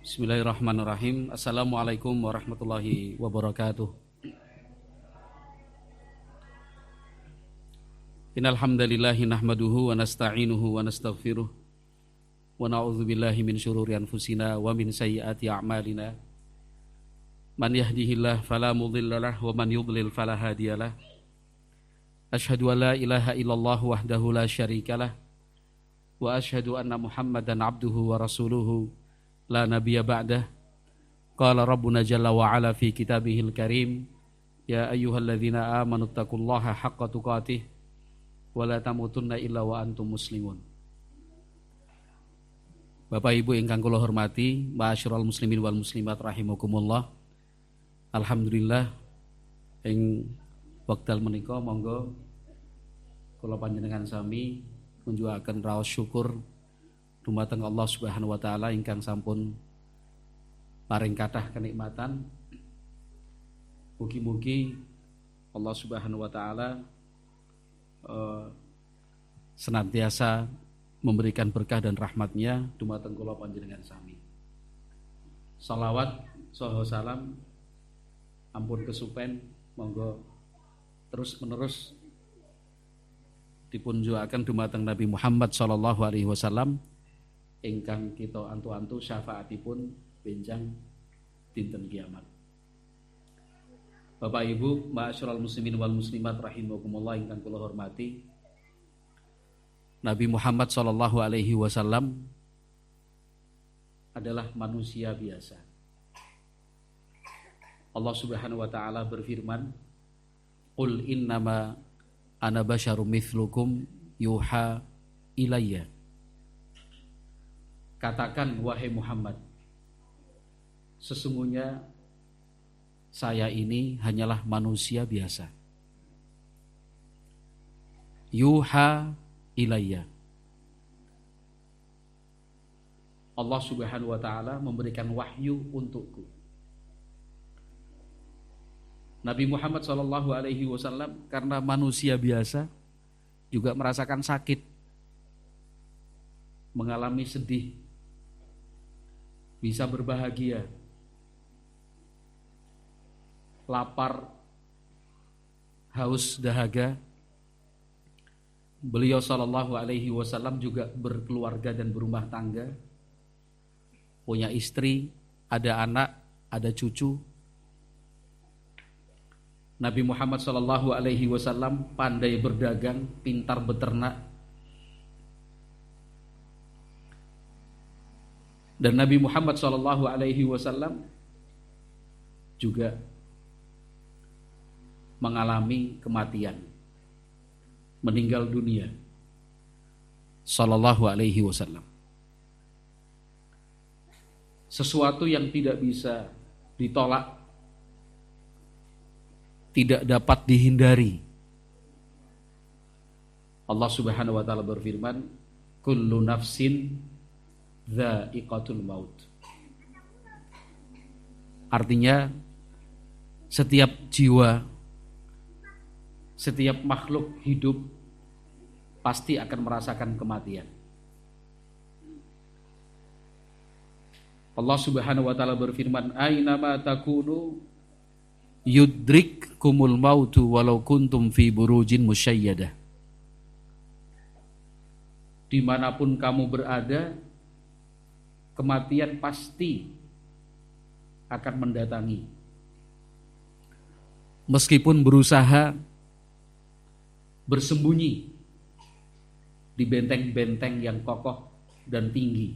Bismillahirrahmanirrahim. Assalamualaikum warahmatullahi wabarakatuh. Innal hamdalillahi nahmaduhu wa nasta'inuhu wa nastaghfiruh wa na'udzu billahi min syururi anfusina wa min sayyiati a'malina. Man yahdihillahu fala mudhillalah wa man yudlil fala hadiyalah. Asyhadu an la ilaha illallah wahdahu la syarikalah wa asyhadu anna Muhammadan abduhu wa rasuluhu la nabiyya ba'dah. Qala rabbuna jalla wa ala fi kitabihil karim, ya ayyuhalladzina amanu taqullaha haqqa tuqatih wa la tamutunna illa wa antum muslimun. Bapak Ibu ingkang kula hormati, ma'asyiral muslimin wal muslimat rahimakumullah. Alhamdulillah ing wekdal menika monggo kula panjenengan sami kunjuaken raos syukur dumateng Allah Subhanahu wa taala ingkang sampun paring kathah kenikmatan. Mugi-mugi Allah Subhanahu wa taala senantiasa memberikan berkah dan rahmatnya dumateng kula panjenengan sami. Salawat saha salam ampun kesupen monggo terus menerus dipunjuaken dumateng Nabi Muhammad sallallahu alaihi wasallam ingkang kita antu-antu syafaatipun benjang dinten kiamat. Bapak Ibu, ma'asyiral muslimin wal muslimat rahimakumullah ingkang kula hormati. Nabi Muhammad sallallahu alaihi wasallam adalah manusia biasa. Allah Subhanahu wa taala berfirman, "Qul innama ana basyarum mithlukum yuha ilayya." Katakan wahai Muhammad, sesungguhnya saya ini hanyalah manusia biasa. Yuha ilayya. Allah Subhanahu wa taala memberikan wahyu untukku. Nabi Muhammad sallallahu alaihi wasallam karena manusia biasa juga merasakan sakit, mengalami sedih, bisa berbahagia, lapar, haus, dahaga. Beliau sallallahu alaihi wasallam juga berkeluarga dan berumah tangga, punya istri, ada anak, ada cucu. Nabi Muhammad sallallahu alaihi wasallam pandai berdagang, pintar beternak. Dan Nabi Muhammad sallallahu alaihi wasallam juga mengalami kematian, meninggal dunia sallallahu alaihi wasallam. Sesuatu yang tidak bisa ditolak, tidak dapat dihindari. Allah Subhanahu wa taala berfirman, kullu nafsin dha'iqatul maut. Artinya setiap jiwa, setiap makhluk hidup pasti akan merasakan kematian. Allah Subhanahu wa taala berfirman, aina ma takunu yudrikkumul mautu walau kuntum fi burujin musyayyadah. Dimanapun kamu berada, kematian pasti akan mendatangi. Meskipun berusaha bersembunyi di benteng-benteng yang kokoh dan tinggi.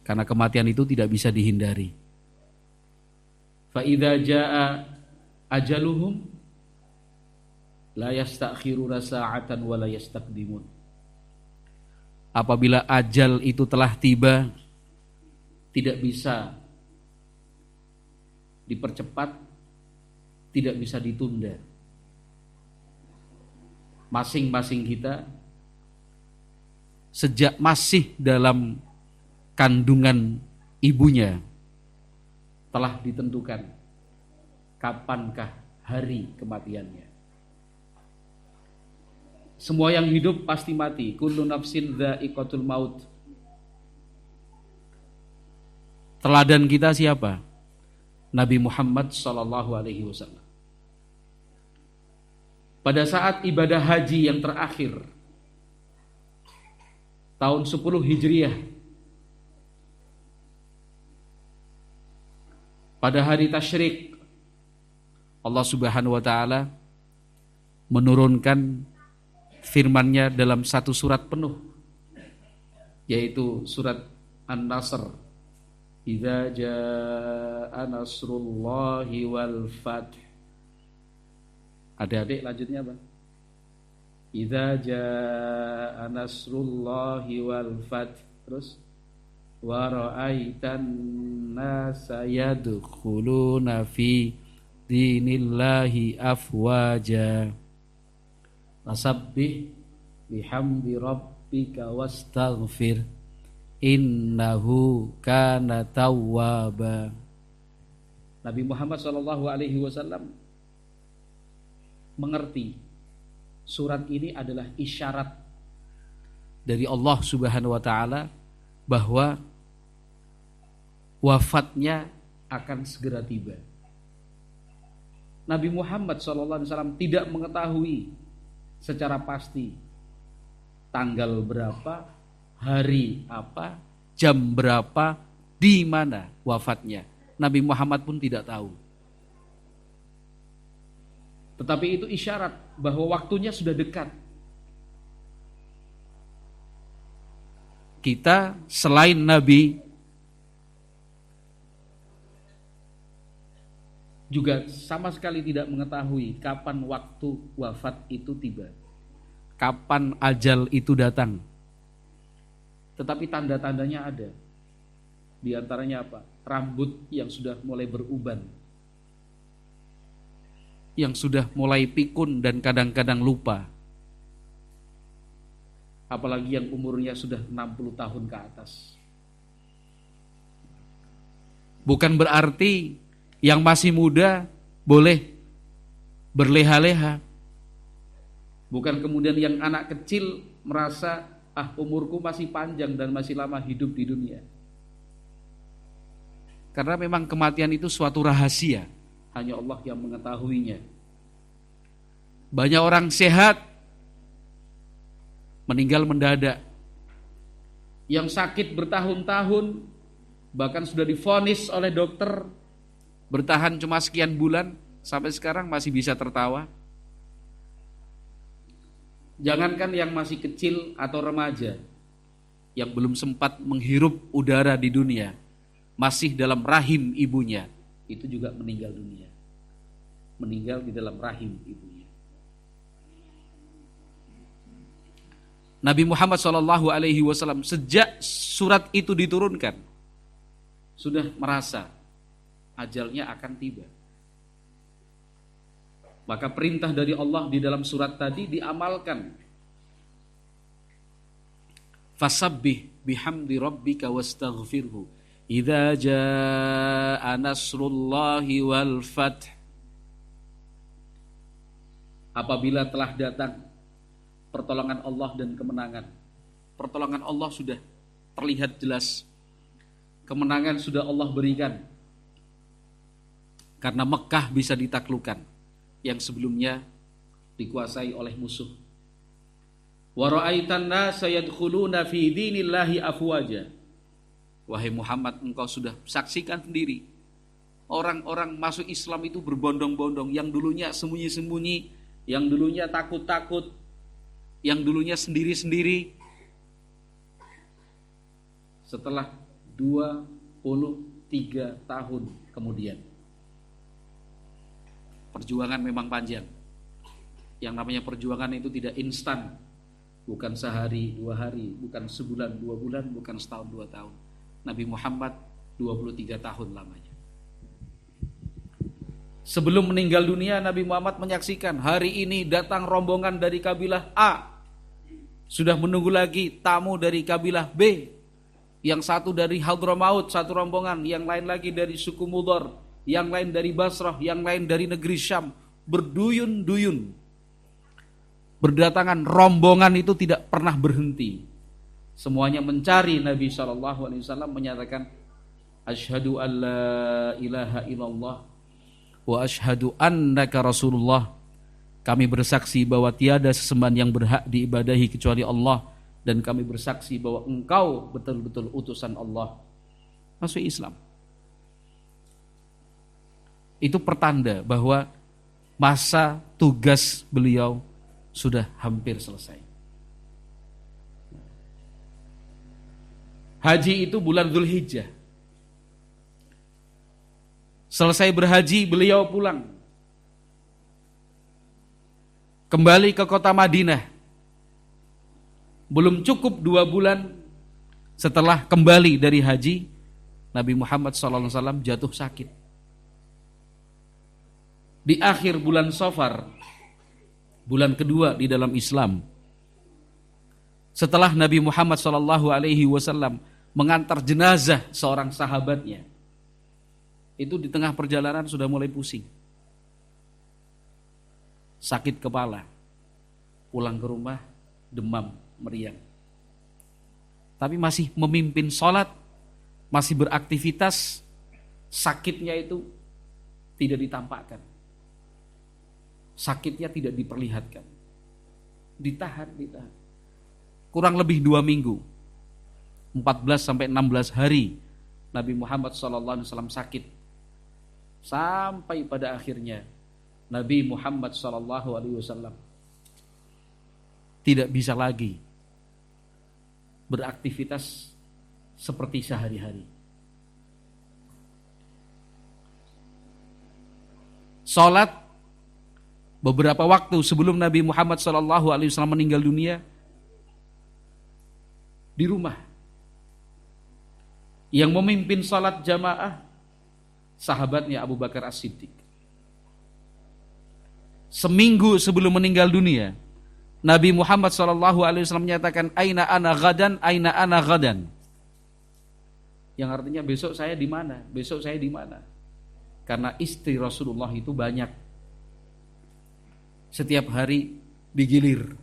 Karena kematian itu tidak bisa dihindari. Fa idza jaa ajaluhum la yastakhiruna sa'atan wa la yastaqdimun. Apabila ajal itu telah tiba, tidak bisa dipercepat, tidak bisa ditunda. Masing-masing kita sejak masih dalam kandungan ibunya telah ditentukan kapankah hari kematiannya. Semua yang hidup pasti mati. Kullu nafsin dha'iqatul maut. Teladan kita siapa? Nabi Muhammad SAW. Pada saat ibadah haji yang terakhir tahun 10 Hijriah, pada hari tasyrik, Allah Subhanahu wa taala menurunkan firman-Nya dalam satu surat penuh, yaitu surat An-Nasr. Idza jaa nasrullahi wal fath. Adik-adik lanjutnya apa? Idza jaa nasrullahi wal fath. Terus wa ra'aitan nasa yadkhuluna fi dinillahi afwaja. Fasabbih bihamdi rabbika wastaghfir innahu kana tawwaba. Nabi Muhammad SAW mengerti surat ini adalah isyarat dari Allah Subhanahu wa taala bahwa wafatnya akan segera tiba. Nabi Muhammad SAW tidak mengetahui secara pasti tanggal berapa, hari apa, jam berapa, di mana wafatnya. Nabi Muhammad pun tidak tahu. Tetapi itu isyarat bahwa waktunya sudah dekat. Kita selain Nabi juga sama sekali tidak mengetahui kapan waktu wafat itu tiba, kapan ajal itu datang. Tetapi tanda-tandanya ada. Di antaranya apa? Rambut yang sudah mulai beruban, yang sudah mulai pikun dan kadang-kadang lupa. Apalagi yang umurnya sudah 60 tahun ke atas. Bukan berarti yang masih muda boleh berleha-leha. Bukan kemudian yang anak kecil merasa umurku masih panjang dan masih lama hidup di dunia. Karena memang kematian itu suatu rahasia, hanya Allah yang mengetahuinya. Banyak orang sehat meninggal mendadak. Yang sakit bertahun-tahun, bahkan sudah divonis oleh dokter bertahan cuma sekian bulan, sampai sekarang masih bisa tertawa. Jangankan yang masih kecil atau remaja, yang belum sempat menghirup udara di dunia, masih dalam rahim ibunya, itu juga meninggal dunia. Meninggal di dalam rahim ibunya. Nabi Muhammad SAW sejak surat itu diturunkan sudah merasa ajalnya akan tiba. Maka perintah dari Allah di dalam surat tadi diamalkan. Fasabbih bihamdi rabbika wastaghfirhu idza jaa nasrullahi wal fath. Apabila telah datang pertolongan Allah dan kemenangan. Pertolongan Allah sudah terlihat jelas. Kemenangan sudah Allah berikan. Karena Mekah bisa ditaklukkan yang sebelumnya dikuasai oleh musuh. Wa ra'aitan nasa yadkhuluna fi dinillahi afwaja. Wahai Muhammad, engkau sudah saksikan sendiri. Orang-orang masuk Islam itu berbondong-bondong, yang dulunya sembunyi-sembunyi, yang dulunya takut-takut, yang dulunya sendiri-sendiri. Setelah 23 tahun kemudian. Perjuangan memang panjang. Yang namanya perjuangan itu tidak instan. Bukan sehari, 2 hari, bukan sebulan, 2 bulan, bukan setahun, 2 tahun. Nabi Muhammad 23 tahun lamanya. Sebelum meninggal dunia, Nabi Muhammad menyaksikan hari ini datang rombongan dari kabilah A. Sudah menunggu lagi tamu dari kabilah B. Yang satu dari Hadramaut, satu rombongan, yang lain lagi dari suku Mudhar, yang lain dari Basrah, yang lain dari negeri Syam, berduyun-duyun. Berdatangan, rombongan itu tidak pernah berhenti. Semuanya mencari Nabi SAW, menyatakan, asyhadu an la ilaha illallah wa asyhadu annaka rasulullah. Kami bersaksi bahwa tiada sesembahan yang berhak diibadahi kecuali Allah, dan kami bersaksi bahwa engkau betul-betul utusan Allah. Masuk Islam. Itu pertanda bahwa masa tugas beliau sudah hampir selesai. Haji itu bulan Dzulhijjah. Selesai berhaji, beliau pulang. Kembali ke kota Madinah. Belum cukup 2 bulan setelah kembali dari haji, Nabi Muhammad SAW jatuh sakit. Di akhir bulan Safar, bulan kedua di dalam Islam, setelah Nabi Muhammad SAW mengantar jenazah seorang sahabatnya, itu di tengah perjalanan sudah mulai pusing, sakit kepala, pulang ke rumah demam meriang, tapi masih memimpin sholat, masih beraktivitas. Sakitnya itu tidak ditampakkan, sakitnya tidak diperlihatkan, ditahan. Kurang lebih 2 minggu, 14-16 hari Nabi Muhammad SAW sakit, sampai pada akhirnya Nabi Muhammad SAW tidak bisa lagi beraktivitas seperti sehari-hari. Salat beberapa waktu sebelum Nabi Muhammad SAW meninggal dunia di rumah. Yang memimpin salat jamaah sahabatnya Abu Bakar As-Siddiq. Seminggu sebelum meninggal dunia, Nabi Muhammad SAW menyatakan, aina ana gadan, aina ana gadan. Yang artinya besok saya di mana? Besok saya di mana? Karena istri Rasulullah itu banyak. Setiap hari digilir.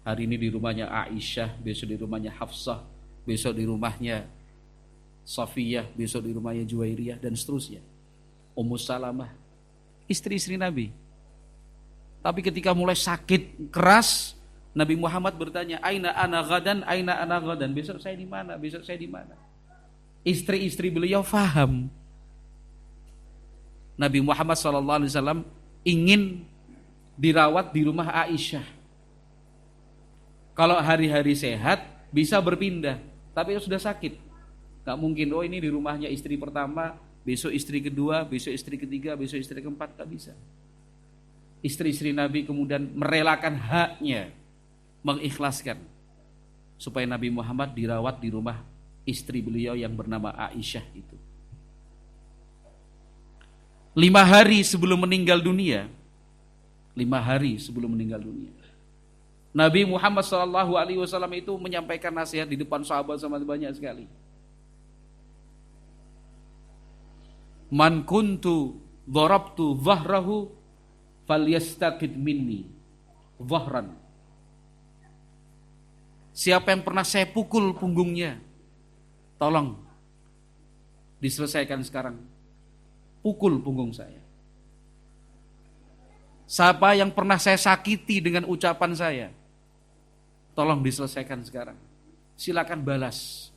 Hari ini di rumahnya Aisyah, besok di rumahnya Hafsah, besok di rumahnya Safiyah, besok di rumahnya Juwairiyah, dan seterusnya. Ummu Salamah, istri-istri Nabi. Tapi ketika mulai sakit keras, Nabi Muhammad bertanya, aina ana gadan, aina ana gadan. Besok saya di mana? Besok saya di mana? Istri-istri beliau faham. Nabi Muhammad SAW ingin dirawat di rumah Aisyah. Kalau hari-hari sehat bisa berpindah, tapi sudah sakit, gak mungkin, oh ini di rumahnya istri pertama, besok istri kedua, besok istri ketiga, besok istri keempat, gak bisa. Istri-istri Nabi kemudian merelakan haknya, mengikhlaskan, supaya Nabi Muhammad dirawat di rumah istri beliau yang bernama Aisyah itu. 5 hari sebelum meninggal dunia, 5 hari sebelum meninggal dunia, Nabi Muhammad SAW itu menyampaikan nasihat di depan sahabat sama banyak sekali. Man kuntu dharabtu dhahrahu falyastaqid minni dhahran. Siapa yang pernah saya pukul punggungnya, tolong diselesaikan sekarang. Pukul punggung saya. Siapa yang pernah saya sakiti dengan ucapan saya, tolong diselesaikan sekarang. Silakan balas.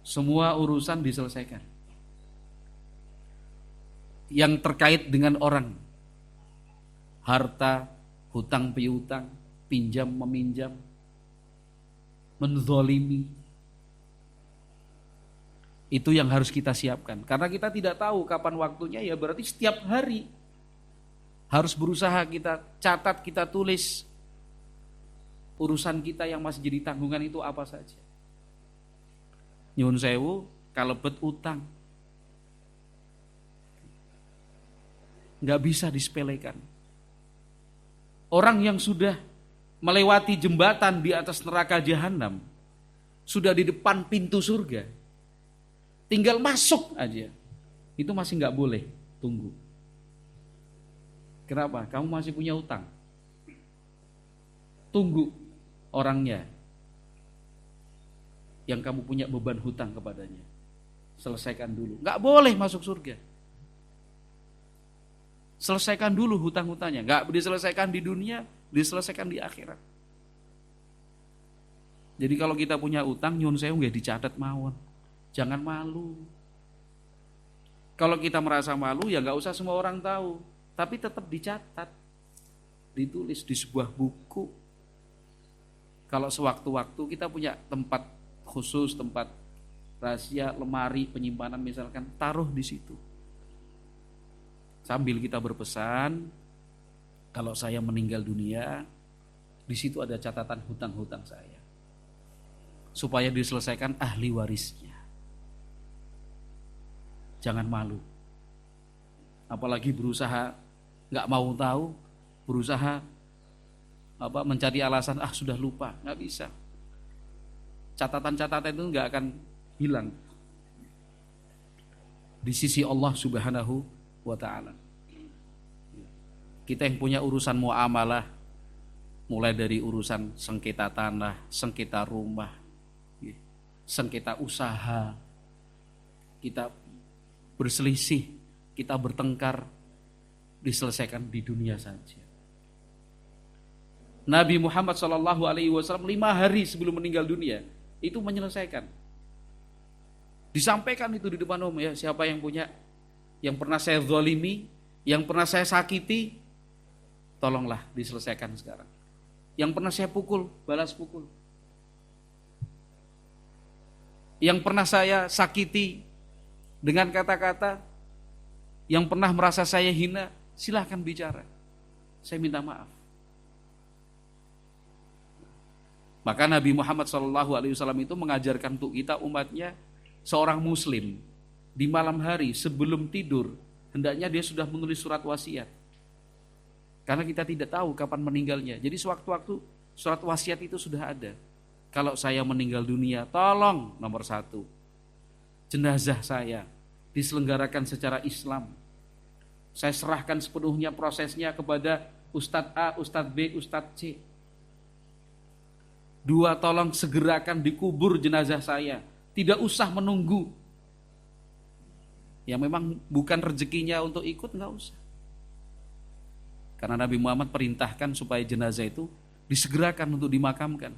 Semua urusan diselesaikan. Yang terkait dengan orang, harta, hutang piutang, pinjam meminjam, menzalimi, itu yang harus kita siapkan. Karena kita tidak tahu kapan waktunya, ya berarti setiap hari harus berusaha kita catat, kita tulis urusan kita yang masih jadi tanggungan itu apa saja. Nyuwun sewu, kalebet utang, nggak bisa disepelekan. Orang yang sudah melewati jembatan di atas neraka jahanam, sudah di depan pintu surga, tinggal masuk aja, itu masih nggak boleh tunggu. Kenapa? Kamu masih punya utang. Tunggu orangnya. yang kamu punya beban hutang kepadanya. Selesaikan dulu. Nggak boleh masuk surga. Selesaikan dulu hutang-hutangnya. Nggak diselesaikan di dunia, diselesaikan di akhirat. Jadi kalau kita punya utang, nyun sewu nggak dicatat mawon. Jangan malu. Kalau kita merasa malu, ya nggak usah semua orang tahu. Tapi tetap dicatat. Ditulis di sebuah buku. Kalau sewaktu-waktu kita punya tempat khusus, tempat rahasia, lemari penyimpanan misalkan, taruh di situ. Sambil kita berpesan, kalau saya meninggal dunia, di situ ada catatan hutang-hutang saya. Supaya diselesaikan ahli warisnya. Jangan malu. Apalagi berusaha nggak mau tahu, berusaha mencari alasan, sudah lupa, nggak bisa. Catatan-catatan itu nggak akan hilang di sisi Allah Subhanahu wa ta'ala. Kita yang punya urusan muamalah, mulai dari urusan sengketa tanah, sengketa rumah, sengketa usaha, kita berselisih, kita bertengkar, diselesaikan di dunia saja. Nabi Muhammad SAW 5 hari sebelum meninggal dunia itu menyelesaikan. Disampaikan itu di depan umum, ya, siapa yang punya, yang pernah saya zalimi, yang pernah saya sakiti, tolonglah diselesaikan sekarang. Yang pernah saya pukul, balas pukul. Yang pernah saya sakiti dengan kata-kata, yang pernah merasa saya hina, silahkan bicara. Saya minta maaf. Maka Nabi Muhammad SAW itu mengajarkan untuk kita umatnya, seorang muslim di malam hari sebelum tidur hendaknya dia sudah menulis surat wasiat. Karena kita tidak tahu kapan meninggalnya. Jadi sewaktu-waktu surat wasiat itu sudah ada. Kalau saya meninggal dunia, tolong nomor 1, jenazah saya diselenggarakan secara Islam. Saya serahkan sepenuhnya prosesnya kepada Ustadz A, Ustadz B, Ustadz C. 2, tolong segerakan dikubur jenazah saya. Tidak usah menunggu. Ya memang bukan rezekinya untuk ikut, enggak usah. Karena Nabi Muhammad perintahkan supaya jenazah itu disegerakan untuk dimakamkan.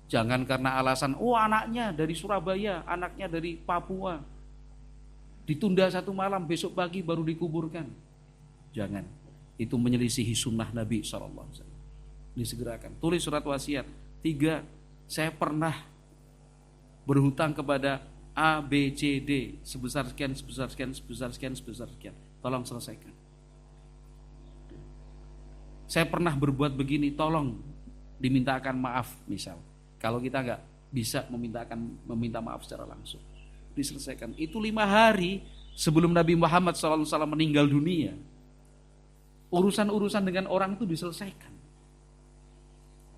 Jangan karena alasan, anaknya dari Surabaya, anaknya dari Papua. Ditunda 1 malam, besok pagi baru dikuburkan. Jangan. Itu menyelisihi sunnah Nabi SAW. Disegerakan. Tulis surat wasiat. 3, saya pernah berhutang kepada A, B, C, D sebesar sekian, sebesar sekian, sebesar sekian, sebesar sekian. Tolong selesaikan. Saya pernah berbuat begini, tolong dimintakan maaf misal. Kalau kita nggak bisa meminta maaf secara langsung, diselesaikan. Itu 5 hari sebelum Nabi Muhammad SAW meninggal dunia. Urusan-urusan dengan orang itu diselesaikan.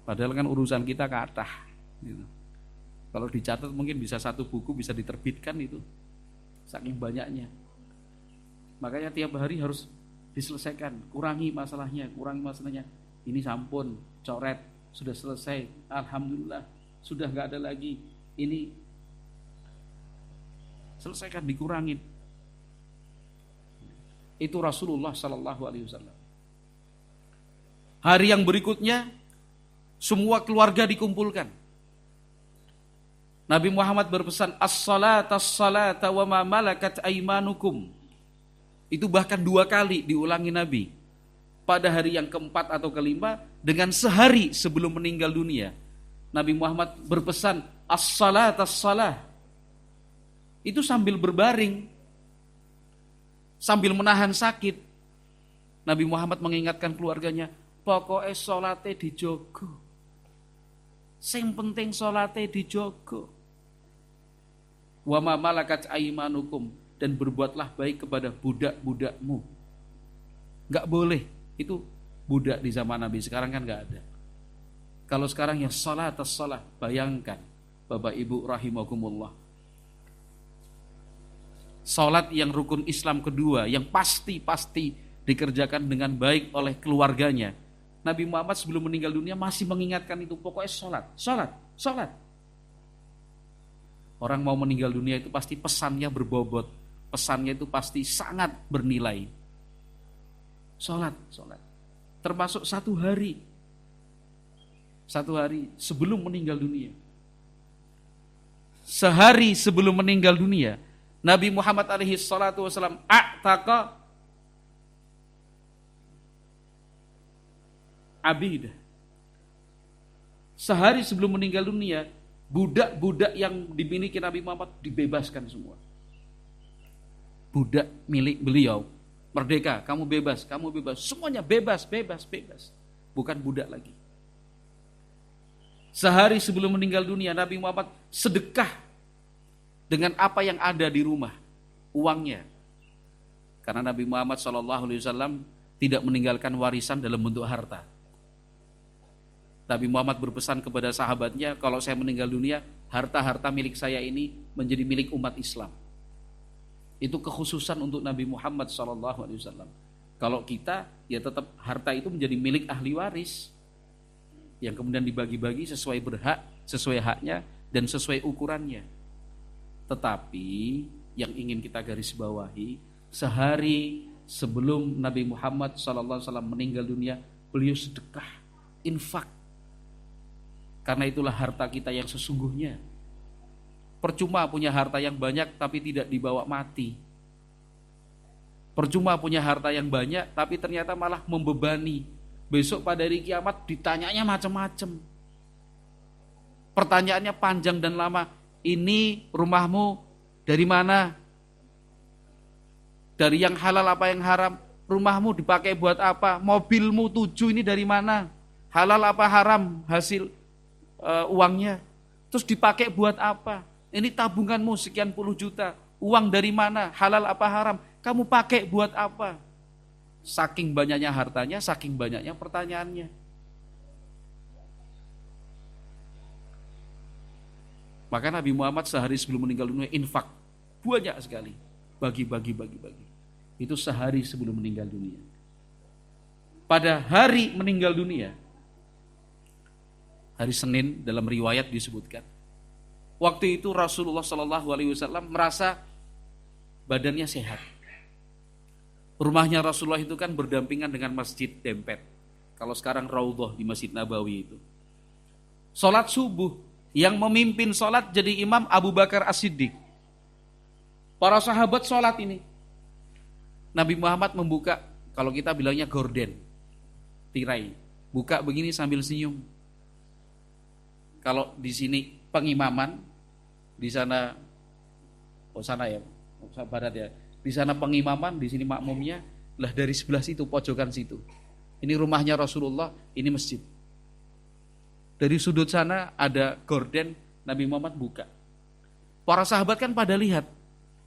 Padahal kan urusan kita kathah. Gitu. Kalau dicatat mungkin bisa 1 buku bisa diterbitkan itu, saking banyaknya. Makanya tiap hari harus diselesaikan, kurangi masalahnya. Ini sampun, coret, sudah selesai, alhamdulillah, sudah nggak ada lagi. Ini selesaikan, dikurangin. Itu Rasulullah SAW. Hari yang berikutnya semua keluarga dikumpulkan. Nabi Muhammad berpesan, as-salata as-salata wa ma malakat aimanukum. Itu bahkan 2 kali diulangi Nabi. Pada hari yang keempat atau kelima, dengan sehari sebelum meninggal dunia, Nabi Muhammad berpesan, as-salata as-salah. Itu sambil berbaring, sambil menahan sakit. Nabi Muhammad mengingatkan keluarganya, pokoknya salate dijogo. Sing penting salate dijogo. Wa ma malakat aimanukum, dan berbuatlah baik kepada budak-budakmu. Enggak boleh, itu budak di zaman Nabi, sekarang kan enggak ada. Kalau sekarang ya salat as-salah, bayangkan Bapak Ibu rahimakumullah. Salat yang rukun Islam kedua, yang pasti dikerjakan dengan baik oleh keluarganya. Nabi Muhammad sebelum meninggal dunia masih mengingatkan itu, pokoknya salat. Orang mau meninggal dunia itu pasti pesannya berbobot, pesannya itu pasti sangat bernilai. Sholat. Termasuk satu hari sebelum meninggal dunia. Sehari sebelum meninggal dunia, Nabi Muhammad alaihi salatu wasallam a'taqa abidah. Sehari sebelum meninggal dunia, budak-budak yang dimiliki Nabi Muhammad dibebaskan semua. Budak milik beliau, merdeka, kamu bebas, semuanya bebas. Bukan budak lagi. Sehari sebelum meninggal dunia, Nabi Muhammad sedekah dengan apa yang ada di rumah, uangnya. Karena Nabi Muhammad SAW tidak meninggalkan warisan dalam bentuk harta. Nabi Muhammad berpesan kepada sahabatnya, kalau saya meninggal dunia, harta-harta milik saya ini menjadi milik umat Islam. Itu kekhususan untuk Nabi Muhammad SAW. Kalau kita, ya tetap harta itu menjadi milik ahli waris, yang kemudian dibagi-bagi sesuai berhak, sesuai haknya, dan sesuai ukurannya. Tetapi yang ingin kita garis bawahi, sehari sebelum Nabi Muhammad SAW meninggal dunia, beliau sedekah, infak. Karena itulah harta kita yang sesungguhnya. Percuma punya harta yang banyak tapi tidak dibawa mati. Percuma punya harta yang banyak tapi ternyata malah membebani. Besok pada hari kiamat ditanyanya macam-macam. Pertanyaannya panjang dan lama. Ini rumahmu dari mana? Dari yang halal apa yang haram? Rumahmu dipakai buat apa? Mobilmu 7 ini dari mana? Halal apa haram hasil uangnya? Terus dipakai buat apa? Ini tabunganmu sekian puluh juta. Uang dari mana? Halal apa haram? Kamu pakai buat apa? Saking banyaknya hartanya, saking banyaknya pertanyaannya. Maka Nabi Muhammad sehari sebelum meninggal dunia infak banyak sekali, bagi. Itu sehari sebelum meninggal dunia. Pada hari meninggal dunia, hari Senin dalam riwayat disebutkan, waktu itu Rasulullah SAW merasa badannya sehat. Rumahnya Rasulullah itu kan berdampingan dengan Masjid Dempet. Kalau sekarang Raudhah di Masjid Nabawi itu. Salat subuh, yang memimpin salat jadi imam Abu Bakar As-Siddiq. Para sahabat salat ini. Nabi Muhammad membuka, kalau kita bilangnya gorden, tirai. Buka begini sambil senyum. Kalau di sini pengimaman, di sana, sana ya, barat ya. Di sana pengimaman, di sini makmumnya, lah dari sebelah situ, pojokan situ. Ini rumahnya Rasulullah, ini masjid. Dari sudut sana ada gorden, Nabi Muhammad buka. Para sahabat kan pada lihat,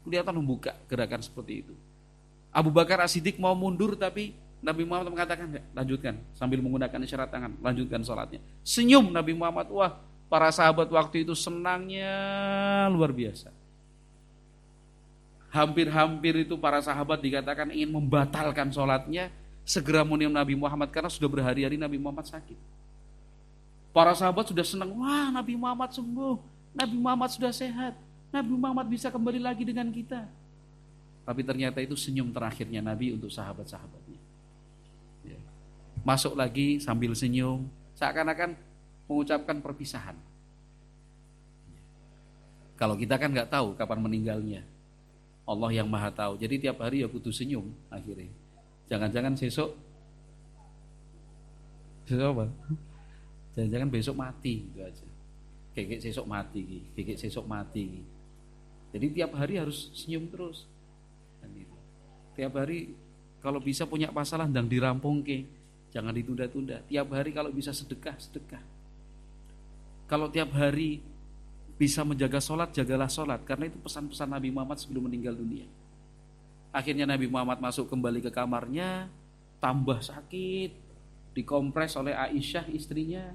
kelihatan membuka gerakan seperti itu. Abu Bakar As-Siddiq mau mundur, tapi Nabi Muhammad mengatakan, lanjutkan, sambil menggunakan isyarat tangan, lanjutkan sholatnya. Senyum Nabi Muhammad, wah, para sahabat waktu itu senangnya luar biasa. Hampir-hampir itu para sahabat dikatakan ingin membatalkan sholatnya, segera menyusul Nabi Muhammad karena sudah berhari-hari Nabi Muhammad sakit. Para sahabat sudah senang, wah Nabi Muhammad sembuh, Nabi Muhammad sudah sehat, Nabi Muhammad bisa kembali lagi dengan kita. Tapi ternyata itu senyum terakhirnya Nabi untuk sahabat-sahabatnya. Ya. Masuk lagi sambil senyum, seakan-akan mengucapkan perpisahan. Kalau kita kan nggak tahu kapan meninggalnya, Allah yang maha tahu. Jadi tiap hari ya kudu senyum akhirnya. Jangan-jangan besok apa? Jangan-jangan besok mati gitu aja. Kekek sesok mati. Jadi tiap hari harus senyum terus. Tiap hari kalau bisa punya masalah ndang dirampungke, jangan ditunda-tunda. Tiap hari kalau bisa sedekah. Kalau tiap hari bisa menjaga sholat, jagalah sholat. Karena itu pesan-pesan Nabi Muhammad sebelum meninggal dunia. Akhirnya Nabi Muhammad masuk kembali ke kamarnya, tambah sakit, dikompres oleh Aisyah istrinya.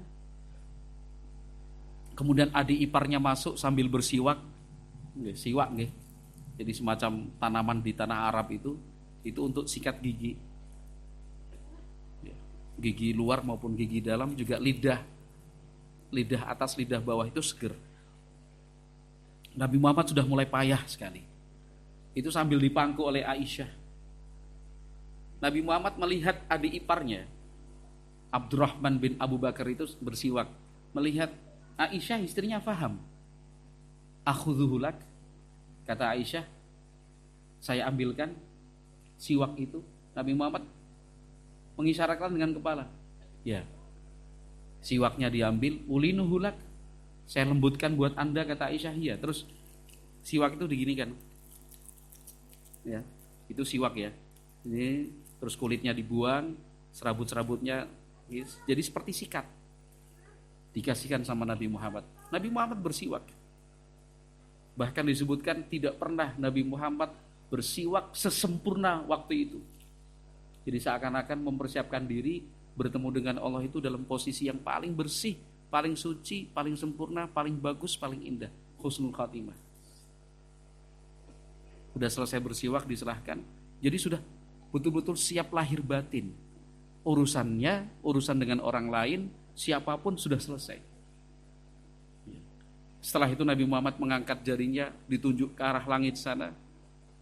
Kemudian adik iparnya masuk sambil bersiwak, siwak nggih. Jadi semacam tanaman di tanah Arab itu untuk sikat gigi. Gigi luar maupun gigi dalam, juga lidah atas lidah bawah itu seger. Nabi Muhammad sudah mulai payah sekali. Itu sambil dipangku oleh Aisyah. Nabi Muhammad melihat adik iparnya, Abdurrahman bin Abu Bakar itu bersiwak. Melihat Aisyah, istrinya faham. Akhudhuhulak, kata Aisyah, saya ambilkan siwak itu. Nabi Muhammad mengisyaratkan dengan kepala. Ya, siwaknya diambil. Ulinuhulak, saya lembutkan buat Anda, kata Aisyah. Ya, terus siwak itu diginikan. Ya, itu siwak ya. Ini terus kulitnya dibuang, serabut-serabutnya jadi seperti sikat. Dikasihkan sama Nabi Muhammad. Nabi Muhammad bersiwak. Bahkan disebutkan tidak pernah Nabi Muhammad bersiwak sesempurna waktu itu. Jadi seakan-akan mempersiapkan diri bertemu dengan Allah itu dalam posisi yang paling bersih, paling suci, paling sempurna, paling bagus, paling indah. Husnul khatimah. Sudah selesai bersiwak, diserahkan. Jadi sudah betul-betul siap lahir batin. Urusannya, urusan dengan orang lain, siapapun sudah selesai. Setelah itu Nabi Muhammad mengangkat jarinya, ditunjuk ke arah langit sana,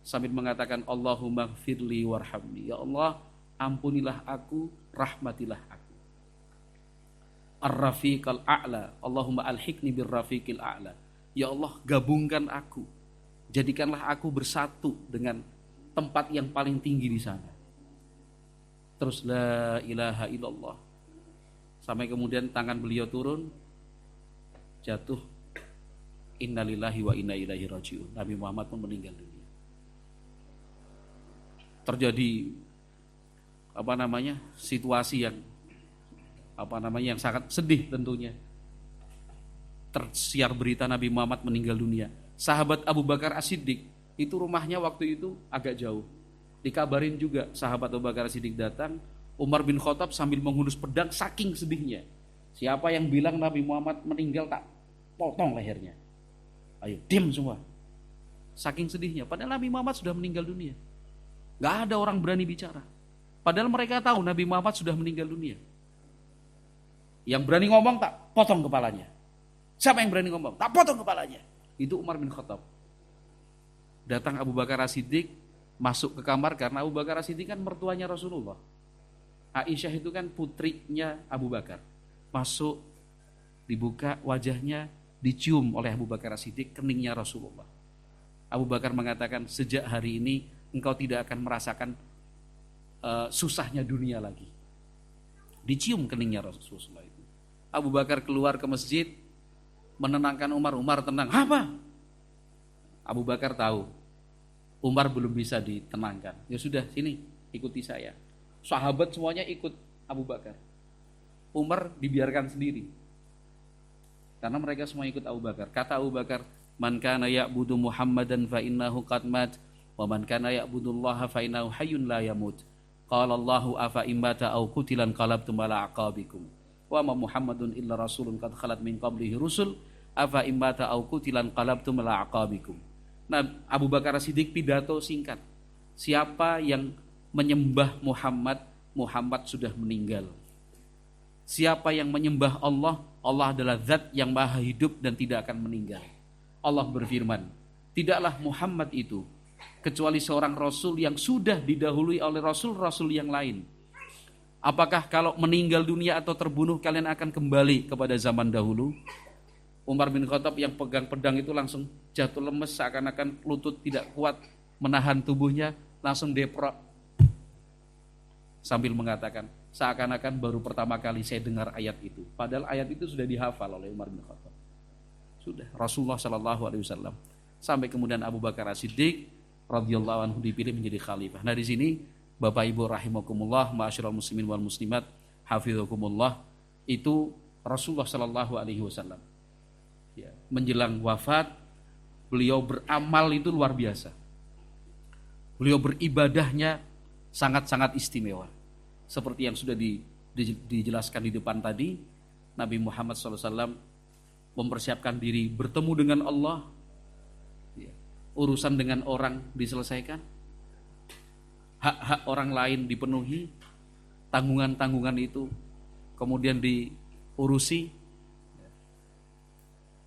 sambil mengatakan, Allahumma gfirli warhamni. Ya Allah, ampunilah aku, rahmatilah aku. Ar-rafiqal a'la, Allahumma alhiqni bir-rafiqil a'la. Ya Allah, gabungkan aku, jadikanlah aku bersatu dengan tempat yang paling tinggi di sana. Terus la ilaha illallah. Sampai kemudian tangan beliau turun, jatuh. Innalillahi wa inna ilaihi raji'un. Nabi Muhammad pun meninggal dunia. Terjadi situasi yang yang sangat sedih tentunya. Tersiar berita Nabi Muhammad meninggal dunia. Sahabat Abu Bakar As-Siddiq itu rumahnya waktu itu agak jauh. Dikabarin juga sahabat Abu Bakar As-Siddiq datang. Umar bin Khattab sambil menghunus pedang saking sedihnya. Siapa yang bilang Nabi Muhammad meninggal, tak potong lehernya. Ayo diam semua. Saking sedihnya. Padahal Nabi Muhammad sudah meninggal dunia. Gak ada orang berani bicara. Padahal mereka tahu Nabi Muhammad sudah meninggal dunia. Yang berani ngomong tak potong kepalanya. Siapa yang berani ngomong? Tak potong kepalanya. Itu Umar bin Khattab. Datang Abu Bakar As-Siddiq, masuk ke kamar karena Abu Bakar As-Siddiq kan mertuanya Rasulullah. Aisyah itu kan putrinya Abu Bakar. Masuk, dibuka wajahnya, dicium oleh Abu Bakar As-Siddiq keningnya Rasulullah. Abu Bakar mengatakan, sejak hari ini engkau tidak akan merasakan susahnya dunia lagi. Dicium keningnya Rasulullah itu. Abu Bakar keluar ke masjid, menenangkan Umar. Umar tenang. Apa? Abu Bakar tahu Umar belum bisa ditenangkan. Ya sudah, sini ikuti saya. Sahabat semuanya ikut Abu Bakar. Umar dibiarkan sendiri. Karena mereka semua ikut Abu Bakar. Kata Abu Bakar, man kana ya'budu Muhammadan fa innahu qad mat wa man kana ya'budullaha fa innahu hayyun la yamut. Qala Allahu afa immata aw qutilan qalabtum ala aqabikum. Wa ma Muhammadun illa rasulun qad khalat min qablihi rusul afa immata aw qutilan qalabtum ala aqabikum. Nah, Abu Bakar As-Siddiq pidato singkat. Siapa yang menyembah Muhammad, Muhammad sudah meninggal. Siapa yang menyembah Allah, Allah adalah zat yang maha hidup dan tidak akan meninggal. Allah berfirman, tidaklah Muhammad itu kecuali seorang Rasul yang sudah didahului oleh Rasul-Rasul yang lain. Apakah kalau meninggal dunia atau terbunuh kalian akan kembali kepada zaman dahulu? Umar bin Khattab yang pegang pedang itu langsung jatuh lemes, seakan-akan lutut tidak kuat menahan tubuhnya, langsung deprok. Sambil mengatakan, seakan-akan baru pertama kali saya dengar ayat itu. Padahal ayat itu sudah dihafal oleh Umar bin Khattab. Sudah, Rasulullah SAW. Sampai kemudian Abu Bakar As-Siddiq radhiyallahu anhu dipilih menjadi khalifah. Nah di sini Bapak Ibu rahimakumullah, ma'asyiral muslimin wal muslimat, hafizakumullah, itu Rasulullah SAW. Ya, menjelang wafat, beliau beramal itu luar biasa. Beliau beribadahnya sangat-sangat istimewa. Seperti yang sudah dijelaskan di depan tadi, Nabi Muhammad SAW mempersiapkan diri bertemu dengan Allah, ya, urusan dengan orang diselesaikan, hak-hak orang lain dipenuhi, tanggungan-tanggungan itu kemudian diurusi.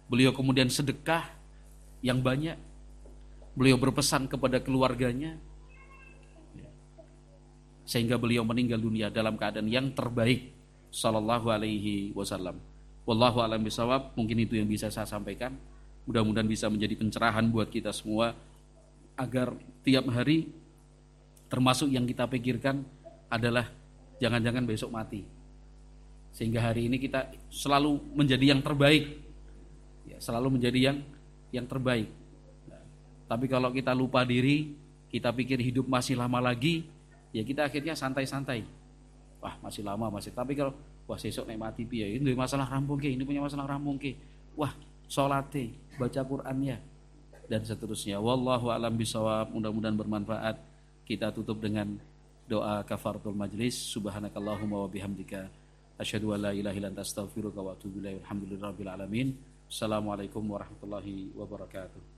Beliau kemudian sedekah, yang banyak. Beliau berpesan kepada keluarganya, sehingga beliau meninggal dunia dalam keadaan yang terbaik, sallallahu alaihi wasallam. Wallahu a'lam bishawab. Mungkin itu yang bisa saya sampaikan. Mudah-mudahan bisa menjadi pencerahan buat kita semua, agar tiap hari termasuk yang kita pikirkan adalah jangan-jangan besok mati. Sehingga hari ini kita selalu menjadi yang terbaik, ya, selalu menjadi yang terbaik. Tapi kalau kita lupa diri, kita pikir hidup masih lama lagi, ya kita akhirnya santai-santai. Wah, masih lama, masih. Tapi kalau wah sesuk nek mati piye, ini masalah rampung ke, ini punya masalah rampung ke. Wah, salate, baca Qur'annya dan seterusnya. Wallahu a'lam bishawab. Mudah-mudahan bermanfaat. Kita tutup dengan doa kafaratul majlis. Subhanakallahumma wa bihamdika asyhadu an la ilaha illa anta astaghfiruka wa atubu ilaik. Alhamdulillahirabbil alamin. Assalamualaikum warahmatullahi wabarakatuh.